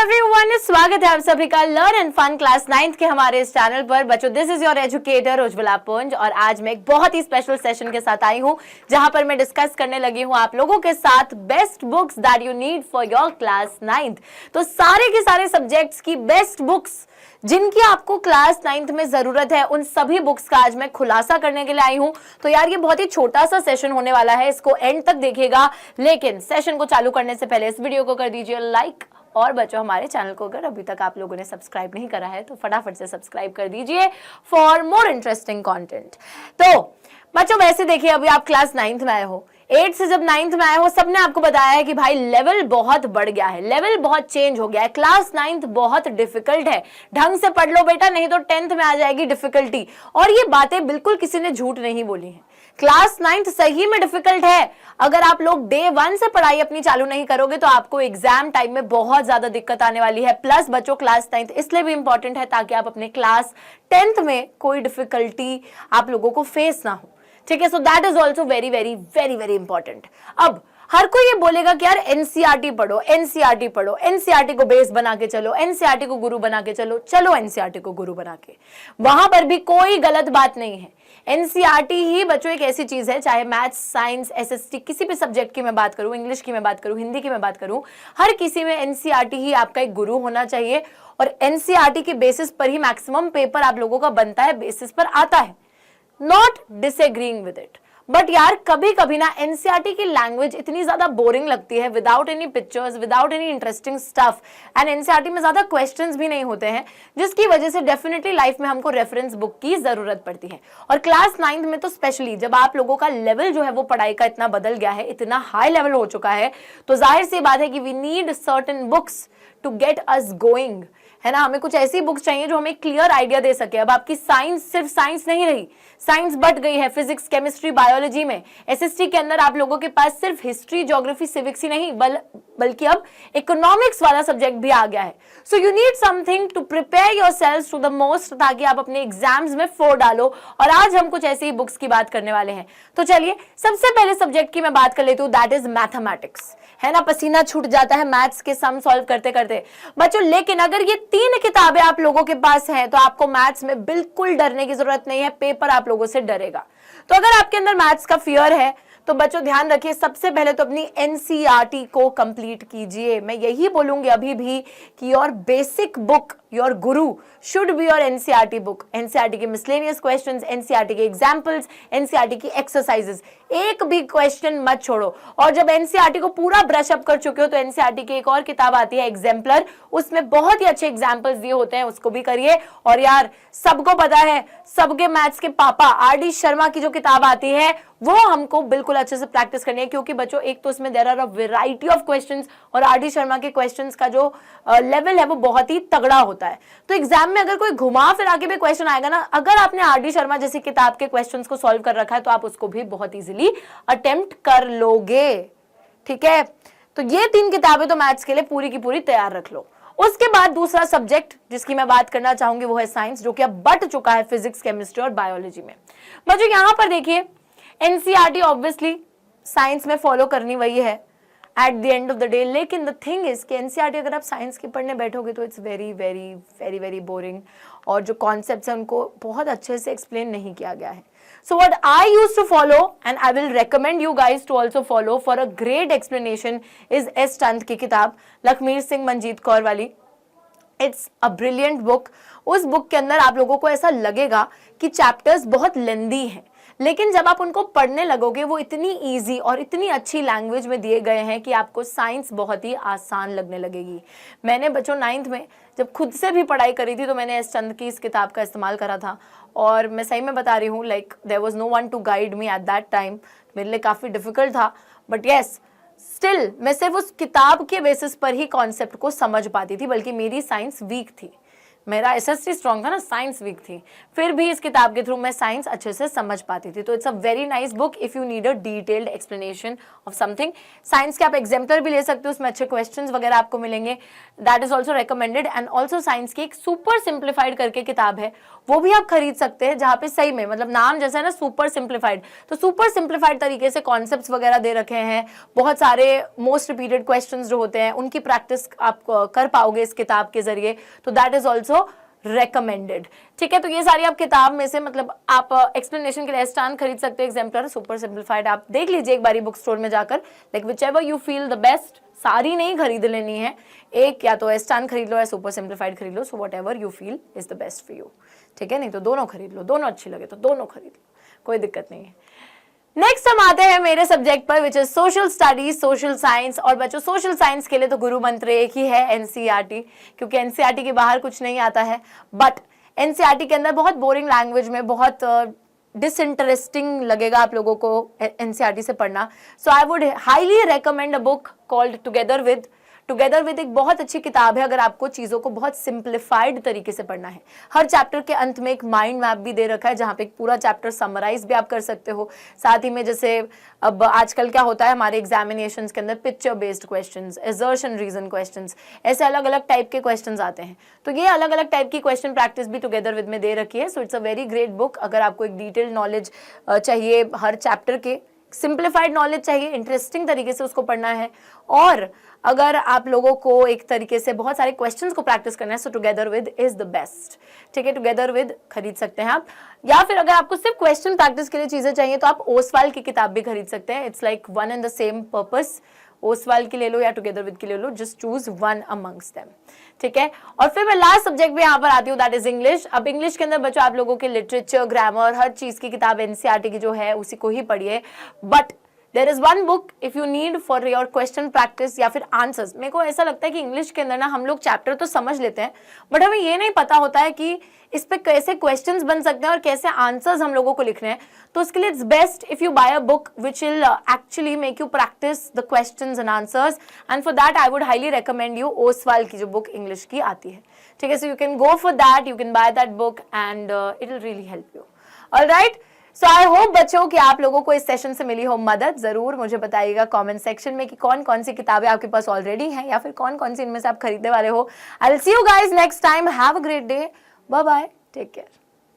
Everyone, स्वागत है आप सभी का learn and fun class 9th के हमारे इस चैनल पर। बच्चों, this is your educator Ujjwala पुंज और आज मैं एक बहुत ही स्पेशल सेशन के साथ आई हूं जहां पर मैं डिस्कस करने लगी हूं आप लोगों के साथ best books that you need for your class 9th। तो सारे के सारे सब्जेक्ट्स की बेस्ट बुक्स जिनकी आपको क्लास 9th में जरूरत है, उन सभी बुक्स का आज मैं खुलासा करने के लिए आई हूं। तो यार ये बहुत ही छोटा सा सेशन होने वाला है, इसको एंड तक देखिएगा। लेकिन सेशन को चालू करने से पहले इस वीडियो को कर दीजिए लाइक, और बच्चों हमारे चैनल को अगर अभी तक आप लोगों ने सब्सक्राइब नहीं करा है तो फटाफट से सब्सक्राइब कर दीजिए फॉर मोर इंटरेस्टिंग कंटेंट। तो बच्चों वैसे देखिए, अभी आप क्लास 9th में आए हो, 8 से जब 9th में आए हो, सबने आपको बताया है कि भाई लेवल बहुत बढ़ गया है, लेवल बहुत चेंज हो गया है, क्लास 9th बहुत डिफिकल्ट है, ढंग से पढ़ लो बेटा नहीं तो 10th में आ जाएगी डिफिकल्टी। और ये बातें बिल्कुल किसी ने झूठ नहीं बोली है। क्लास 9th सही में डिफिकल्ट है। अगर आप लोग डे 1 से पढ़ाई अपनी चालू नहीं करोगे तो आपको एग्जाम टाइम में बहुत ज्यादा दिक्कत आने वाली है। प्लस बच्चों क्लास 9th इसलिए भी इंपॉर्टेंट है ताकि आप अपने क्लास 10th में कोई डिफिकल्टी आप लोगों को फेस ना हो, ठीक है। So that is also very very very very important. अब हर कोई ये बोलेगा कि यार एनसीईआरटी पढ़ो, एनसीईआरटी पढ़ो, एनसीईआरटी को बेस बना के चलो, एनसीईआरटी को गुरु बना के चलो। चलो एनसीईआरटी को गुरु बना के, वहां पर भी कोई गलत बात नहीं है। एनसीईआरटी ही बच्चों एक ऐसी चीज है, चाहे मैथ्स, साइंस, एसएसटी, किसी भी सब्जेक्ट की मैं बात करूं, इंग्लिश की मैं बात करूं, हिंदी की मैं बात करूं, हर किसी में एनसीईआरटी ही आपका एक गुरु होना चाहिए। और एनसीईआरटी के बेसिस पर ही मैक्सिमम पेपर आप लोगों का बनता है, बेसिस पर आता है। Not disagreeing with it, but यार कभी कभी ना एनसीईआरटी की लैंग्वेज इतनी ज्यादा बोरिंग लगती है, without any pictures, without any interesting stuff, and NCERT में ज्यादा क्वेश्चंस भी नहीं होते हैं, जिसकी वजह से डेफिनेटली लाइफ में हमको रेफरेंस बुक की जरूरत पड़ती है। और क्लास 9th में तो स्पेशली जब आप लोगों का लेवल जो है वो पढ़ाई का इतना बदल गया है, इतना हाई लेवल हो चुका है, तो जाहिर सी बात है कि we need certain books to get us going, है ना। हमें कुछ ऐसी बुक्स चाहिए जो हमें क्लियर आइडिया दे सके। अब आपकी साइंस सिर्फ साइंस नहीं रही, साइंस बढ़ गई है फिजिक्स, केमिस्ट्री, बायोलॉजी में। एसएसटी के अंदर आप लोगों के पास सिर्फ हिस्ट्री, ज्योग्राफी, सिविक्स ही नहीं बल्कि अब इकोनॉमिक्स वाला सब्जेक्ट भी आ गया है। So you need something to prepare yourselves to the most, ताकि आप अपने एग्जाम्स में 4 डालो। और आज हम कुछ ऐसी बुक्स की बात करने वाले हैं। तो चलिए सबसे पहले सब्जेक्ट की मैं बात कर लेती हूँ, दैट इज मैथमेटिक्स, है ना। पसीना छूट जाता है मैथ्स के सम सॉल्व करते करते बच्चों, लेकिन अगर ये 3 किताबें आप लोगों के पास हैं तो आपको मैथ्स में बिल्कुल डरने की जरूरत नहीं है, पेपर आप लोगों से डरेगा। तो अगर आपके अंदर मैथ्स का फियर है तो बच्चों ध्यान रखिए, सबसे पहले तो अपनी एनसीईआरटी को कंप्लीट कीजिए। मैं यही बोलूंगी अभी भी कि your basic book, your Guru should be your NCERT book. NCERT के मिसलेनियस क्वेश्चंस, एनसीईआरटी के एग्जांपल्स, एनसीईआरटी की एक्सरसाइजेस, एक भी क्वेश्चन मत छोड़ो। और जब एनसीईआरटी को पूरा ब्रश अप कर चुके हो तो एनसीईआरटी की एक और किताब आती है एग्जाम्पलर, उसमें बहुत ही अच्छे एग्जाम्पल्स दिए होते हैं, उसको भी करिए। और यार सबको पता है, सबके मैथ्स के पापा आर.डी. शर्मा की जो किताब आती है वो हमको बिल्कुल अच्छे से प्रैक्टिस करनी है, क्योंकि बच्चों एक तो इसमें there are a variety of questions, और आर.डी. शर्मा के क्वेश्चंस का जो लेवल है वो बहुत ही तगड़ा होता है। तो एग्जाम में अगर कोई घुमा फिरा के भी क्वेश्चन आएगा ना, अगर आपने आर.डी. शर्मा जैसी किताब के क्वेश्चंस को सॉल्व कर रखा है तो आप उसको भी बहुत इजीली अटेम्प्ट कर लोगे, ठीक है। तो ये 3 किताबें तो मैथ्स के लिए पूरी की पूरी तैयार रख लो। उसके बाद दूसरा सब्जेक्ट जिसकी मैं बात करना चाहूंगी वो है साइंस, जो कि अब बट चुका है फिजिक्स, केमिस्ट्री और बायोलॉजी में। बच्चों यहां पर देखिए, एनसीईआरटी ऑब्वियसली साइंस में फॉलो करनी वही है at the end of the day, लेकिन द थिंग इज कि एनसीईआरटी अगर आप साइंस की पढ़ने बैठोगे तो it's very very very very boring, और जो कॉन्सेप्ट्स हैं उनको बहुत अच्छे से एक्सप्लेन नहीं किया गया है। So what I used to follow and I will recommend you guys to also follow for a great explanation is S Chand की किताब, लखमीर सिंह मंजीत कौर वाली। It's a brilliant book. उस बुक के अंदर आप लोगों को ऐसा लगेगा कि चैप्टर्स बहुत लेंदी हैं, लेकिन जब आप उनको पढ़ने लगोगे वो इतनी इजी और इतनी अच्छी लैंग्वेज में दिए गए हैं कि आपको साइंस बहुत ही आसान लगने लगेगी। मैंने बच्चों 9th में जब खुद से भी पढ़ाई करी थी तो मैंने एस चंद की इस किताब का इस्तेमाल करा था, और मैं सही में बता रही हूँ, like there was no one to guide me at that time. मेरे लिए काफ़ी डिफिकल्ट था, बट येस स्टिल मैं सिर्फ उस किताब के बेसिस पर ही कॉन्सेप्ट को समझ पाती थी, बल्कि मेरी साइंस वीक थी। मेरा एसएसटी स्ट्रॉन्ग था ना, साइंस वीक थी, फिर भी इस किताब के थ्रू मैं साइंस अच्छे से समझ पाती थी। तो it's a very nice book if you need a detailed explanation of something. Science के आप एग्जाम्पलर भी ले सकते हो, उसमें अच्छे क्वेश्चंस वगैरह आपको मिलेंगे, that is also recommended. And also science की एक सुपर सिंप्लीफाइड करके किताब है, वो भी आप खरीद सकते हैं, जहाँ पे सही में मतलब नाम जैसा है ना सुपर सिंप्लीफाइड, तो सुपर सिंप्लीफाइड तरीके से कॉन्सेप्ट्स वगैरह दे रखे हैं, बहुत सारे मोस्ट रिपीटेड क्वेश्चंस जो होते हैं उनकी प्रैक्टिस आप कर पाओगे इस किताब के जरिए, तो दैट इज ऑल्सो रेकमेंडेड। ठीक है, तो ये सारी आप किताब में से मतलब आप एक्सप्लेनेशन के लिए स्टान खरीद सकते हो, एग्जाम्पलर सुपर सिंप्लीफाइड आप देख लीजिए एक बारी बुक स्टोर में जाकर, like which ever you feel the best. सारी नहीं खरीद लेनी है, एक या तो एस्टान खरीद लो या सुपर सिंप्लीफाइड खरीद लो, so whatever you feel is the best for you. ठीक है, नहीं तो दोनों खरीद लो, दोनों अच्छी लगे तो दोनों खरीद लो, कोई दिक्कत नहीं है। नेक्स्ट हम आते हैं मेरे सब्जेक्ट पर, which is social studies, social science. और बच्चों सोशल साइंस के लिए तो गुरु मंत्र एक ही है, एनसीईआरटी, क्योंकि एनसीईआरटी के बाहर कुछ नहीं आता है। बट एनसीईआरटी के अंदर बहुत बोरिंग लैंग्वेज में, बहुत डिसइंटरेस्टिंग लगेगा आप लोगों को एनसीईआरटी से पढ़ना। So I would highly recommend a book called together with. Together with एक बहुत अच्छी किताब है अगर आपको चीज़ों को बहुत सिंप्लीफाइड तरीके से पढ़ना है। हर चैप्टर के अंत में एक माइंड मैप भी दे रखा है, जहाँ पे एक पूरा चैप्टर समराइज भी आप कर सकते हो। साथ ही में जैसे अब आजकल क्या होता है हमारे एग्जामिनेशंस के अंदर, picture based questions, assertion reason questions, ऐसे अलग अलग टाइप के क्वेश्चंस आते हैं, तो ये अलग अलग टाइप की क्वेश्चन प्रैक्टिस भी टुगेदर विद में दे रखी है। So it's a very great book अगर आपको एक डिटेल्ड नॉलेज चाहिए, हर चैप्टर के सिंप्लीफाइड नॉलेज चाहिए, इंटरेस्टिंग तरीके से उसको पढ़ना है, और अगर आप लोगों को एक तरीके से बहुत सारे क्वेश्चंस को प्रैक्टिस करना है, सो together with is the best. ठीक है, टुगेदर विद खरीद सकते हैं आप, या फिर अगर आपको सिर्फ क्वेश्चन प्रैक्टिस के लिए चीजें चाहिए तो आप ओसवाल की किताब भी खरीद सकते हैं। It's like one and the same purpose, Oswaal की ले लो या टुगेदर विद की ले लो, just choose one amongst them. ठीक है, और फिर मैं लास्ट सब्जेक्ट भी यहाँ पर आती हूँ, दैट इज इंग्लिश। अब इंग्लिश के अंदर बच्चों आप लोगों के लिटरेचर, ग्रामर, हर चीज की किताब एनसीईआरटी की जो है उसी को ही पढ़िए। But there is one book if you need for your question practice या फिर आंसर्स। मेरे को ऐसा लगता है कि इंग्लिश के अंदर ना हम लोग चैप्टर तो समझ लेते हैं, बट हमें ये नहीं पता होता है कि इस पे कैसे क्वेश्चंस बन सकते हैं और कैसे आंसर्स हम लोगों को लिखने हैं। तो उसके लिए it's best if you buy a book which will actually make you practice the questions and answers, and for that I would highly recommend you Oswal की जो बुक इंग्लिश की आती है। ठीक है, so you can go for that, you can buy that book and it will really help you. Alright, so I hope बच्चों कि आप लोगों को इस सेशन से मिली हो मदद। जरूर मुझे बताइएगा कमेंट सेक्शन में कि कौन कौन सी किताबें आपके पास ऑलरेडी हैं या फिर कौन कौन सी इनमें से आप खरीदने वाले हो। I will see you guys next time, have a great day, bye bye, take care.